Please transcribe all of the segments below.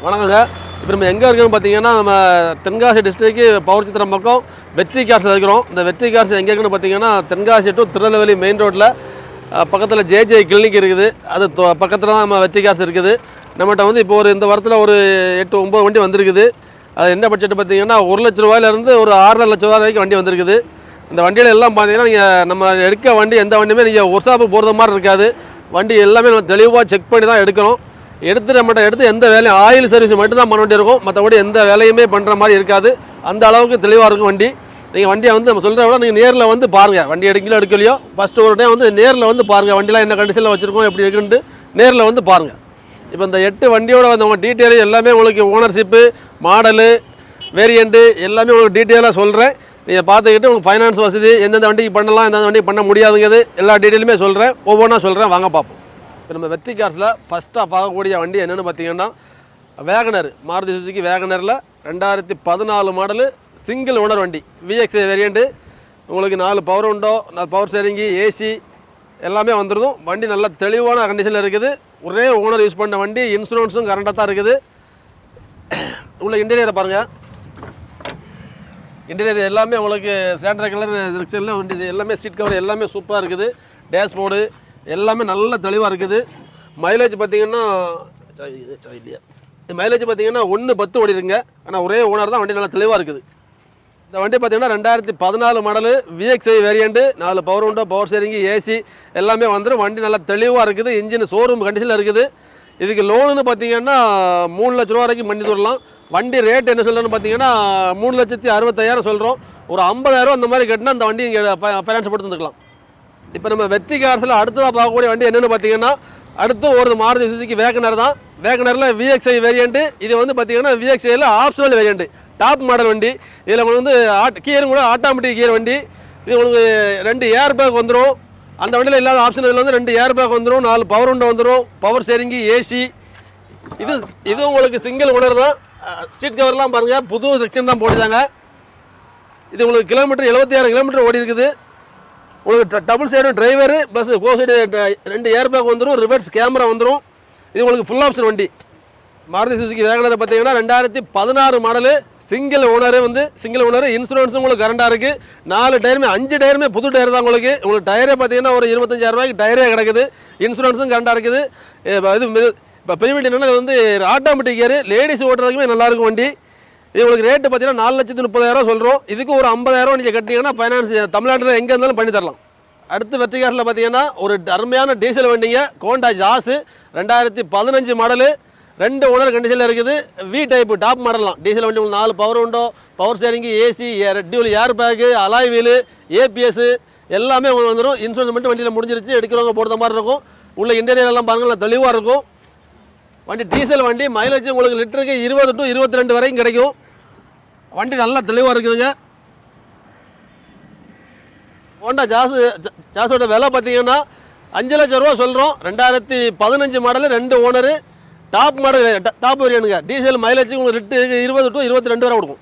வணக்கங்க. இப்போ நம்ம எங்கே இருக்கோம்னு பார்த்தீங்கன்னா, நம்ம தென்காசி டிஸ்ட்ரிக்ட் பவர் சித்திரம் பக்கம் வெற்றி கார்ஸில் இருக்கிறோம். இந்த வெற்றி கார்ஸ் எங்கே இருக்குன்னு பார்த்தீங்கன்னா, தென்காசி டு திருநெல்வேலி மெயின் ரோட்டில் பக்கத்தில் ஜேஜே கிளினிக் இருக்குது. அது பக்கத்தில் தான் நம்ம வெற்றி கார்ஸ் இருக்குது. நம்மகிட்ட வந்து இப்போ இந்த வாரத்தில் ஒரு 8-9 வண்டி வந்திருக்குது. அது என்ன பட்ஜெட் பார்த்தீங்கன்னா, 1 லட்ச ரூபாயிலேருந்து ஒரு 6.5 லட்ச ரூபா வரைக்கும் வண்டி வந்திருக்குது. இந்த வண்டியில் எல்லாம் பார்த்தீங்கன்னா, நீங்கள் நம்ம எடுக்க வண்டி எந்த வண்டியுமே நீங்கள் ஒர்க் ஷாப்புக்கு போகிறது மாதிரி இருக்காது. வண்டி எல்லாமே நம்ம தெளிவாக செக் பண்ணி தான் எடுக்கணும். நம்மகிட்ட எடுத்து எந்த வேலையும் ஆயில் சர்வீஸ் மட்டும் தான் பண்ண வேண்டி இருக்கும். மற்றபடி எந்த வேலையுமே பண்ணுற மாதிரி இருக்காது. அந்த அளவுக்கு தெளிவாக இருக்கும் வண்டி. நீங்கள் வண்டியை வந்து நம்ம சொல்கிறத விட நீங்கள் நேரில் வந்து பாருங்கள். வண்டி எடுக்கலையோ ஃபஸ்ட்டு ஒரு டைம் வந்து நேரில் வந்து பாருங்கள். வண்டிலாம் என்ன கண்டிஷனில் வச்சுருக்கோம், எப்படி இருக்குன்ட்டு நேரில் வந்து பாருங்கள். இப்போ இந்த 8 வண்டியோட வந்தவங்க டீட்டெயில் எல்லாமே உங்களுக்கு ஓனர்ஷிப்பு, மாடலு, வேரியண்ட்டு எல்லாமே உங்களுக்கு டீட்டெயிலாக சொல்கிறேன். நீங்கள் பார்த்துக்கிட்டு உங்களுக்கு ஃபைனான்ஸ் வசதி எந்தெந்த வண்டிக்கு பண்ணலாம், எந்தெந்த வண்டிக்கு பண்ண முடியாதுங்கிறது எல்லா டீட்டெயிலுமே சொல்கிறேன். ஒவ்வொன்றா சொல்கிறேன், வாங்க பார்ப்போம். இப்போ நம்ம வெற்றி கார்ஸில் ஃபஸ்ட்டாக பார்க்கக்கூடிய வண்டி என்னென்னு பார்த்தீங்கன்னா, வேகனர், மாருதி சுசுகி வேகனரில் 2014 மாடலு சிங்கிள் ஓனர் வண்டி, விஎக்ஸ்ஐ வேரியண்ட்டு. உங்களுக்கு 4 power window, 4 power steering, AC எல்லாமே வந்துடும். வண்டி நல்ல தெளிவான கண்டிஷனில் இருக்குது. ஒரே ஓனர் யூஸ் பண்ண வண்டி, இன்சூரன்ஸும் கரண்டாக தான் இருக்குது. உள்ள இன்டீரியரை பாருங்கள். இன்டீரியர் எல்லாமே உங்களுக்கு சாண்டர் கலர் ரிக்ஸில் வண்டி எல்லாமே சீட் கவர் எல்லாமே சூப்பராக இருக்குது. டேஷ்போர்டு எல்லாமே நல்ல தெளிவாக இருக்குது. மைலேஜ் பார்த்தீங்கன்னா இல்லையா, மைலேஜ் பார்த்தீங்கன்னா 1.10 ஓடிடுங்க. ஆனால் ஒரே ஓனர் தான், வண்டி நல்லா தெளிவாக இருக்குது. இந்த வண்டி பார்த்தீங்கன்னா 2014 model VXi variant, 4 power window, power steering, AC எல்லாமே வந்துடும். வண்டி நல்லா தெளிவாக இருக்குது. இன்ஜின் ஷோரூம் கண்டிஷனில் இருக்குது. இதுக்கு லோனுன்னு பார்த்தீங்கன்னா 3 லட்ச ரூபா வரைக்கும் பண்ணி தரலாம். வண்டி ரேட் என்ன சொல்கிறேன்னு பார்த்தீங்கன்னா 3,65,000 சொல்கிறோம். ஒரு 50,000 அந்த மாதிரி கட்டினா அந்த வண்டி இங்கே ஃபைனான்ஸ் போட்டு வந்துக்கலாம். இப்போ நம்ம வெற்றி கார்ஸில் அடுத்ததாக பார்க்கக்கூடிய வண்டி என்னென்னு பார்த்தீங்கன்னா, அடுத்து ஒரு மாருதி சுசுகி வேகனர் தான். வேகனரில் விஎக்ஸ்ஐ வேரியண்ட்டு. இது வந்து பார்த்தீங்கன்னா விஎக்ஸ்ஐயில் ஆப்ஷனல் வேரியண்ட்டு, டாப் மாடல் வண்டி. இதில் உங்களுக்கு வந்து கியரும் கூட ஆட்டோமேட்டிக் கியர் வண்டி. இது உங்களுக்கு 2 ஏர் பேக் வந்துடும். அந்த வண்டியில் இல்லாத ஆப்ஷன் இதில் வந்து 2 ஏர் பேக் வந்துடும், 4 பவர் விண்டோ வந்துடும், பவர் ஸ்டேரிங்கு, ஏசி. இது உங்களுக்கு சிங்கிள் ஓனர் தான். சீட் கவர்லாம் பாருங்கள், புது செக்ஷன் தான் போட்டுட்டாங்க. இது உங்களுக்கு கிலோமீட்டர் 76 கிலோமீட்டர் ஓடி இருக்குது. உங்களுக்கு டபுள் சைடு டிரைவரு ப்ளஸ் கோ சைடு 2 ஏர் பேக் வந்துடும், ரிவர்ஸ் கேமரா வந்துடும். இது உங்களுக்கு ஃபுல் ஆப்ஷன் வண்டி. மாருதி சுசுகி வேகனர் பார்த்தீங்கன்னா 2016 மாடலு சிங்கிள் ஓனர் இன்சூரன்ஸும் உங்களுக்கு கரண்டாக இருக்குது. 4 டயருமே 5 டயருமே புது டயர் தான். உங்களுக்கு டயரே பார்த்தீங்கன்னா ஒரு 25,000 ரூபாய்க்கு டயரே கிடக்குது. இன்சூரன்ஸும் கரண்டாக இருக்குது. இது இப்போ பெரிய என்னென்னா வந்து ஆட்டோமேட்டிக் கியர், லேடிஸ் ஓட்டுறதுக்குமே நல்லாயிருக்கும் வண்டி. இது உங்களுக்கு ரேட்டு பார்த்தீங்கன்னா 4,30,000 சொல்கிறோம். இதுக்கு ஒரு 50,000 நீங்கள் கட்டிங்கன்னா ஃபைனான்ஸ் தமிழ்நாட்டில் எங்கே இருந்தாலும் பண்ணி தரலாம். அடுத்து வெற்றி காரில் பார்த்தீங்கன்னா ஒரு அருமையான டீசல் வண்டிங்க, கோண்டா ஜாஸு 2015 மாடலு 2 ஓனர் கண்டிஷனில் இருக்குது. வி டைப்பு டாப் மாடலாம். டீசல் வண்டி உங்களுக்கு 4 power window, power steering, AC, dual air bag, alloy wheel, ABS எல்லாமே உங்களுக்கு வந்துடும். இன்சூரன்ஸ் மட்டும் வண்டியில் முடிஞ்சிருச்சு, எடுக்கிறவங்க போடுற மாதிரி இருக்கும். உள்ள இன்டீரியர் எல்லாம் பாருங்கள், தெளிவாக இருக்கும். வண்டி டீசல் வண்டி, மைலேஜ் உங்களுக்கு லிட்டருக்கு 20 to 22 வரைக்கும் கிடைக்கும். வண்டி நல்லா தெளிவாக இருக்குதுங்க. ஹோண்டா ஜாஸோட விலை பார்த்தீங்கன்னா 5 லட்ச ரூபா சொல்கிறோம். 2015 model 2 owner top model, top வேரியண்ட்டுங்க. டீசல் மைலேஜ் உங்களுக்கு லிட்டருக்கு 20 to 22 வரை கொடுக்கும்.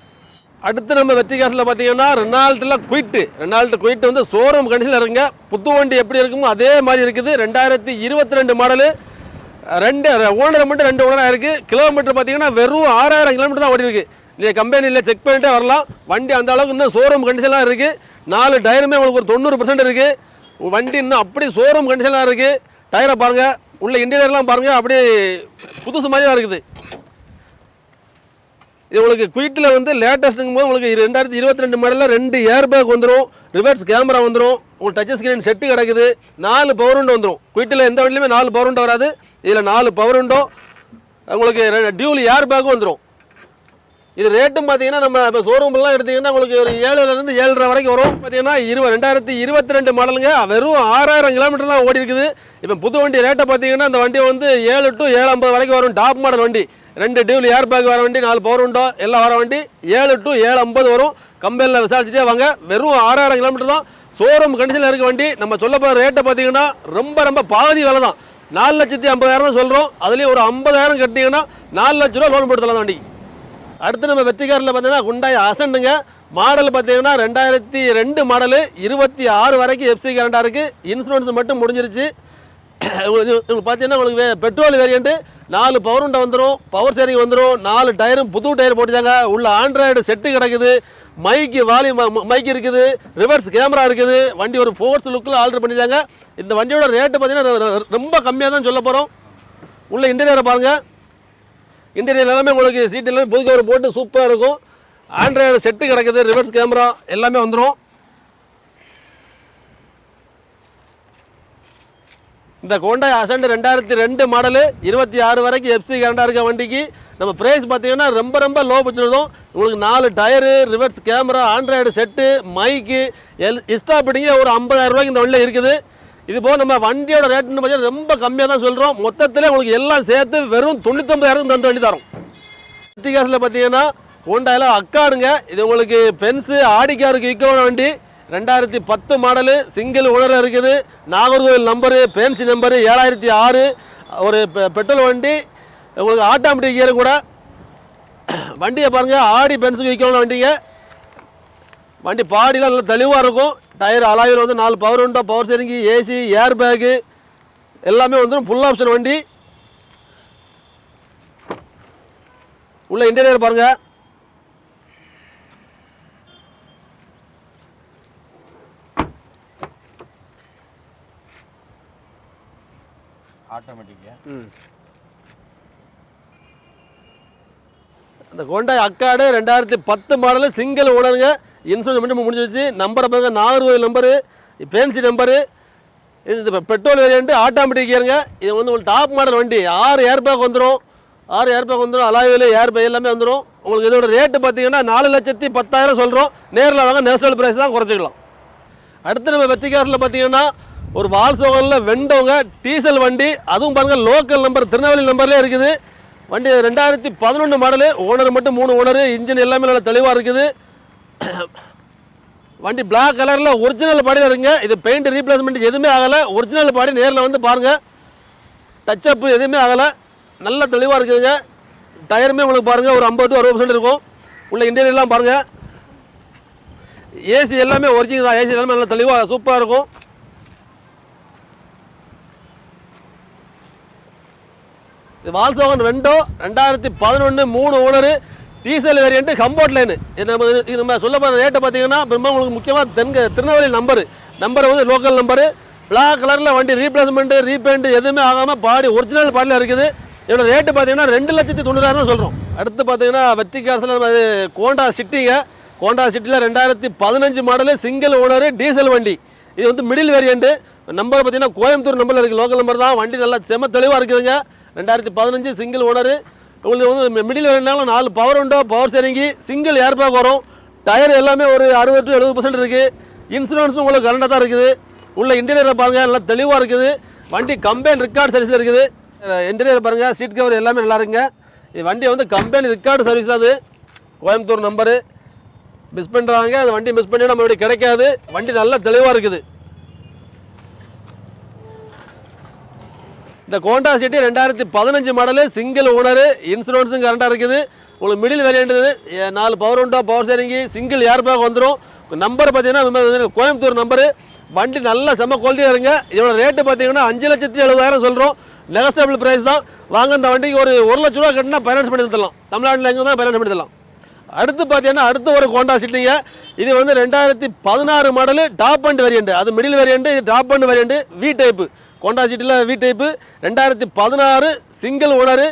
அடுத்து நம்ம வெற்றி காசில் பார்த்தீங்கன்னா ரெனால்ட்டில் குயிட்டு வந்து ஷோரூம் கண்டிஷனில் இருக்குங்க. புது வண்டி எப்படி இருக்குமோ அதே மாதிரி இருக்குது. 2022 மாடலு 2 ஓனர் மட்டும் 2 ஓனராக இருக்குது. கிலோமீட்டர் பார்த்தீங்கன்னா வெறும் 6,000 கிலோமீட்டர் தான் ஓடி இருக்குது. நீங்கள் கம்பெனியில் செக் பண்ணிட்டே வரலாம். வண்டி அந்த அளவுக்கு இன்னும் ஷோரூம் கண்டிஷனாக இருக்குது. 4 டயருமே உங்களுக்கு ஒரு 90% இருக்குது. வண்டி இன்னும் அப்படி ஷோரூம் கண்டிஷனாக இருக்குது. டயரை பாருங்கள், உள்ள இன்டீரியர்லாம் பாருங்கள், அப்படியே புதுசு மாதிரி தான் இருக்குது. இது உங்களுக்கு குயிட்டில் வந்து லேட்டஸ்ட்டுங்கும் போது உங்களுக்கு 2022 மாடலில் 2 ஏர் பேக் வந்துடும், ரிவர்ஸ் கேமரா வந்துடும், உங்களுக்கு டச் ஸ்க்ரீன் செட்டு கிடக்குது, 4 பவர் விண்டோ வந்துடும். குயிட்டில் எந்த வண்டியிலுமே 4 பவர் விண்டோ வராது. இதில் 4 பவர் விண்டோ, உங்களுக்கு டியூல் ஏர் பேக்கும் வந்துடும். இது ரேட்டும் பார்த்தீங்கன்னா நம்ம இப்போ ஷோரூம்லாம் எடுத்திங்கன்னா உங்களுக்கு ஒரு 7,000 to 7,500 வரைக்கும் வரும். பார்த்தீங்கன்னா 2022 மாடலுங்க, வெறும் 6,000 கிலோமீட்டர் தான் ஓடி இருக்குது. இப்போ புது வண்டி ரேட்டை பார்த்தீங்கன்னா இந்த வண்டி வந்து 7 to 750 வரைக்கும் வரும். டாப் மாடல் வண்டி, 2 டியூல் ஏர் பேக் வர வண்டி, 4 பவர் விண்டோ எல்லாம் வர வண்டி 7 to 750 வரும். கம்பெனியில் விசாரிச்சுட்டே வாங்க. வெறும் 6,000 கிலோமீட்டர் தான். ஷோரூம் கண்டிஷனில் இருக்க வண்டி. நம்ம சொல்ல போகிற ரேட்டை பார்த்தீங்கன்னா ரொம்ப பாதி விலை தான். 4,50,000 சொல்கிறோம். அதுலேயும் ஒரு 50,000 கட்டிங்கன்னா 4 லட்ச ரூபா லோன் போட்டு தரலாம் வண்டி. அடுத்து நம்ம வெற்றி காரில் பார்த்தீங்கன்னா ஹுண்டாய் அசன்ட்டுங்க. மாடல் பார்த்தீங்கன்னா 2002 மாடலு 26 வரைக்கும் எஃப்சி கரண்டாக இருக்குது. இன்சூரன்ஸ் மட்டும் முடிஞ்சிருச்சு. உங்களுக்கு பார்த்தீங்கன்னா உங்களுக்கு பெட்ரோல் வேரியண்ட்டு 4 பவர் உண்டை வந்துடும், பவர் ஷேரிங் வந்துடும், 4 டயரும் புது டயர் போட்டுட்டாங்க. உள்ள ஆண்ட்ராய்டு செட்டு கிடக்குது, மைக்கு மைக் இருக்குது, ரிவர்ஸ் கேமரா இருக்குது. வண்டி ஒரு ஃபோர்ஸ் லுக்கில் ஆல்டர் பண்ணிட்டாங்க. இந்த வண்டியோட ரேட்டு பார்த்தீங்கன்னா ரொம்ப கம்மியாக தான் சொல்ல போகிறோம். உள்ள இன்டீரியரை பாருங்கள். இன்டீரியர் எல்லாமே உங்களுக்கு சீட் எல்லாமே புது கவர் போட்டு சூப்பராக இருக்கும். ஆண்ட்ராய்டு செட்டு கிடக்குது, ரிவர்ஸ் கேமரா எல்லாமே வந்துடும். இந்த ஹோண்டாய் அசென்ட் 2002 மாடலு 26 வரைக்கும் எஃப்சி கரண்டாக இருக்க வண்டிக்கு நம்ம ப்ரைஸ் பார்த்தீங்கன்னா ரொம்ப ரொம்ப லோ பட்ஜெட்டும். உங்களுக்கு 4 tyre, reverse camera, Android set, mic இஸ்டாப்பிடிங்க ஒரு 50,000 ரூபாய்க்கு இந்த வண்டியில் இருக்குது. இது போக நம்ம வண்டியோட ரேட்டுன்னு பார்த்தீங்கன்னா ரொம்ப கம்மியாக தான் சொல்கிறோம். மொத்தத்தில் உங்களுக்கு எல்லாம் சேர்த்து வெறும் 99,000 தந்து வண்டி தரோம். கேஸில் பார்த்தீங்கன்னா ஹோண்டாயில் அக்காடுங்க. இது உங்களுக்கு பென்ஸு ஆடி காருக்கு ஈக்குவலான வண்டி. 2010 மாடலு, சிங்கிள் ஓனராக இருக்குது, நாகர்கோவில் நம்பரு, பேன்சி நம்பரு, 7006. ஒரு பெட்ரோல் வண்டி, உங்களுக்கு ஆட்டோமேட்டிக் கியர் கூட. வண்டியை பாருங்கள், ஆடி பென்ஸுக்கு விற்கணும் வண்டிங்க. வண்டி பாடிலாம் நல்லா தெளிவாக இருக்கும். டயர் அலாயில் வந்து 4 பவர் உண்டோ, power steering, AC, air bag எல்லாமே வந்துடும். ஃபுல் ஆப்ஷன் வண்டி. உள்ள இன்டீரியர் பாருங்கள். ஆட்டோமேட்டிக்கா அந்த ஹோண்டாய் அக்காடு 2010 மாடலு, சிங்கிள் ஓனருங்க. இன்சூரன்ஸ் மட்டும் முடிஞ்சிருச்சு. நம்பரை பாருங்க, நாகர்கோவில் நம்பரு, பேன்சி நம்பரு. இது பெட்ரோல் வேரியண்ட்டு, ஆட்டோமேட்டிக் கியருங்க. இது வந்து உங்களுக்கு டாப் மாடல் வண்டி. 6 ஏர் பேக் வந்துடும், 6 ஏர் பேக் வந்துடும், அலாயில் ஏர் பேக் எல்லாமே வந்துடும். உங்களுக்கு இதோட ரேட்டு பார்த்தீங்கன்னா 4,10,000 சொல்கிறோம். நேரில் வாங்க, நேஷனல் ப்ரைஸ் தான் குறைச்சிக்கலாம். அடுத்து நம்ம வெற்றி காரில் பார்த்தீங்கன்னா ஒரு வால்சோகனில் வெண்டவங்க டீசல் வண்டி. அதுவும் பாருங்கள் லோக்கல் நம்பர், திருநெல்வேலி நம்பர்லேயே இருக்குது. வண்டி 2011 மாடலு, ஓனர் மட்டும் 3 ஓனரு, இன்ஜின் எல்லாமே நல்லா தெளிவாக இருக்குது. வண்டி பிளாக் கலரில் ஒரிஜினல் பாடியில் இருக்குங்க. இது பெயிண்ட் ரீப்ளேஸ்மெண்ட் எதுவுமே ஆகலை. ஒரிஜினல் பாடி நேரில் வந்து பாருங்கள். டச்சப்பு எதுவுமே ஆகலை, நல்லா தெளிவாக இருக்குதுங்க. டயருமே உங்களுக்கு பாருங்கள் ஒரு 50 to 60% இருக்கும். உள்ள இன்டீரியர்லாம் பாருங்கள். ஏசி எல்லாமே ஒரிஜினல் தான். ஏசி எல்லாமே நல்லா தெளிவாக சூப்பராக இருக்கும். இது வால்சோகன் வெண்டோ 2011 3 owner, diesel variant, comfort line. இது நம்ம சொல்ல போகிற ரேட்டை பார்த்தீங்கன்னா ரொம்ப உங்களுக்கு முக்கியமாக திருநெல்வேலி நம்பர் வந்து லோக்கல் நம்பரு. பிளாக் கலரில் வண்டி ரீப்ளேஸ்மெண்ட்டு ரீபெயிண்ட் எதுவுமே ஆகாமல் பாடி ஒரிஜினல் பாடியில் இருக்குது. இதோட ரேட்டு பார்த்தீங்கன்னா 2,90,000 சொல்கிறோம். அடுத்து பார்த்தீங்கன்னா வெற்றி காசில் நம்ம கோண்டா சிட்டிங்க. கோண்டா சிட்டியில் 2015 மாடலு, சிங்கிள் ஓனரு, டீசல் வண்டி. இது வந்து மிடில் வேரியண்ட்டு. நம்பர் பார்த்தீங்கன்னா கோயம்புத்தூர் நம்பரில் இருக்குது, லோக்கல் நம்பர் தான். வண்டி நல்லா செம தெளிவாக இருக்குதுங்க. 2015 சிங்கிள் ஓனரு. உங்களுக்கு வந்து மிடில் வேணுனாலும் 4 பவர் உண்டோ, power steering, single air back வரும். டயர் எல்லாமே ஒரு 60 to 70% இருக்குது. இன்சூரன்ஸும் உங்களுக்கு கரண்டாக தான் இருக்குது. உள்ள இன்டீரியரை பாருங்கள், நல்லா தெளிவாக இருக்குது. வண்டி கம்பெனி ரெக்கார்டு சர்வீஸில் இருக்குது. இன்டீரியர் பாருங்கள், சீட் கவர் எல்லாமே நல்லா இருக்குங்க. இது வண்டி வந்து கம்பெனி ரெக்கார்டு சர்வீஸ் தான். அது கோயம்புத்தூர் நம்பரு. மிஸ் பண்ணுறாங்க, அந்த வண்டி மிஸ் பண்ணி நம்ம இப்படி கிடைக்காது. வண்டி நல்லா தெளிவாக இருக்குது. இந்த Honda City 2015 model, single owner, இன்சூரன்ஸும் கரண்டாக இருக்குது. உங்களுக்கு மிடில் வேரியண்ட் 4 பவர் உண்டோ, power steering, single air bag வந்துடும். நம்பர் பார்த்தீங்கன்னா கோயம்புத்தூர் நம்பரு. வண்டி நல்ல செம்ம குவாலிட்டியாக இருங்க. இதோட ரேட்டு பார்த்தீங்கன்னா 5,70,000 சொல்கிறோம். நெகஸ்டபிள் ப்ரைஸ் தான். வாங்க, இந்த வண்டிக்கு ஒரு 1 லட்ச ரூபா கட்டினா ஃபைனான்ஸ் பண்ணி தரலாம். தமிழ்நாட்டில் எங்கே தான் ஃபைனான்ஸ் பண்ணி தரலாம். அடுத்து பார்த்தீங்கன்னா அடுத்து ஒரு கோண்டா சிட்டிங்க. இது வந்து 2016 மாடலு, டாப் அண்ட் வேரியண்ட். அது மிடில் வேரியண்ட், இது top and variant, V type. Honda சிட்டியில் V type, 2016 single owner,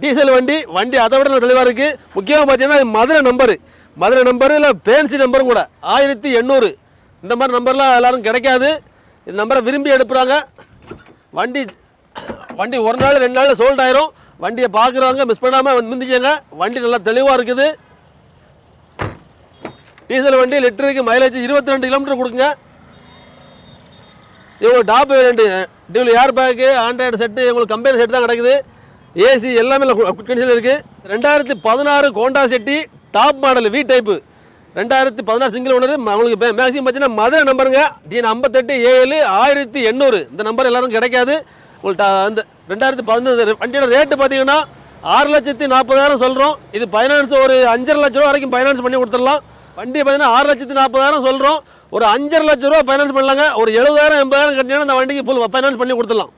diesel வண்டி. வண்டி அதை விட தெளிவாக இருக்குது. முக்கியமாக பார்த்தீங்கன்னா மதுரை நம்பரு இல்லை பேன்சி நம்பரும் கூட 1800. இந்த மாதிரி நம்பர்லாம் எல்லோரும் கிடைக்காது. இந்த நம்பரை விரும்பி எடுப்புறாங்க. வண்டி ஒரு நாள் 2 நாளில் சோல்ட் ஆயிரும். வண்டியை பார்க்குறவங்க மிஸ் பண்ணாமல் முந்திக்கங்க. வண்டி நல்லா தெளிவாக இருக்குது. டீசல் வண்டி, லிட்டருக்கு மைலேஜ் 22 கிலோமீட்டர் கொடுக்குங்க. இவங்க top variant, dual air bag, Android set, உங்களுக்கு கம்பெனி செட்டு தான் கிடைக்குது. ஏசி எல்லாமே கண்டிஷனில் இருக்குது. 2016 Honda City top model, V type, 2016 single owner. உங்களுக்கு மேக்ஸிமம் பார்த்தீங்கன்னா மதுரை நம்பருங்க, டிஎன் 58 7 1800. இந்த நம்பர் எல்லாரும் கிடைக்காது. உங்களுக்கு அந்த 2015 வண்டியோட ரேட்டு பார்த்தீங்கன்னா 6,40,000 சொல்கிறோம். இது ஃபைனான்ஸ் ஒரு 5,50,000 ரூபா வரைக்கும் ஃபைனான்ஸ் பண்ணி கொடுத்துடலாம். வண்டி பார்த்தீங்கன்னா 6,40,000 சொல்கிறோம். ஒரு 5,50,000 ரூபா ஃபைனான்ஸ் பண்ணலாங்க. ஒரு 70,000 80,000 கட்டினா அந்த வண்டிக்கு ஃபுல் ஃபைனான்ஸ் பண்ணி கொடுத்துடலாம்.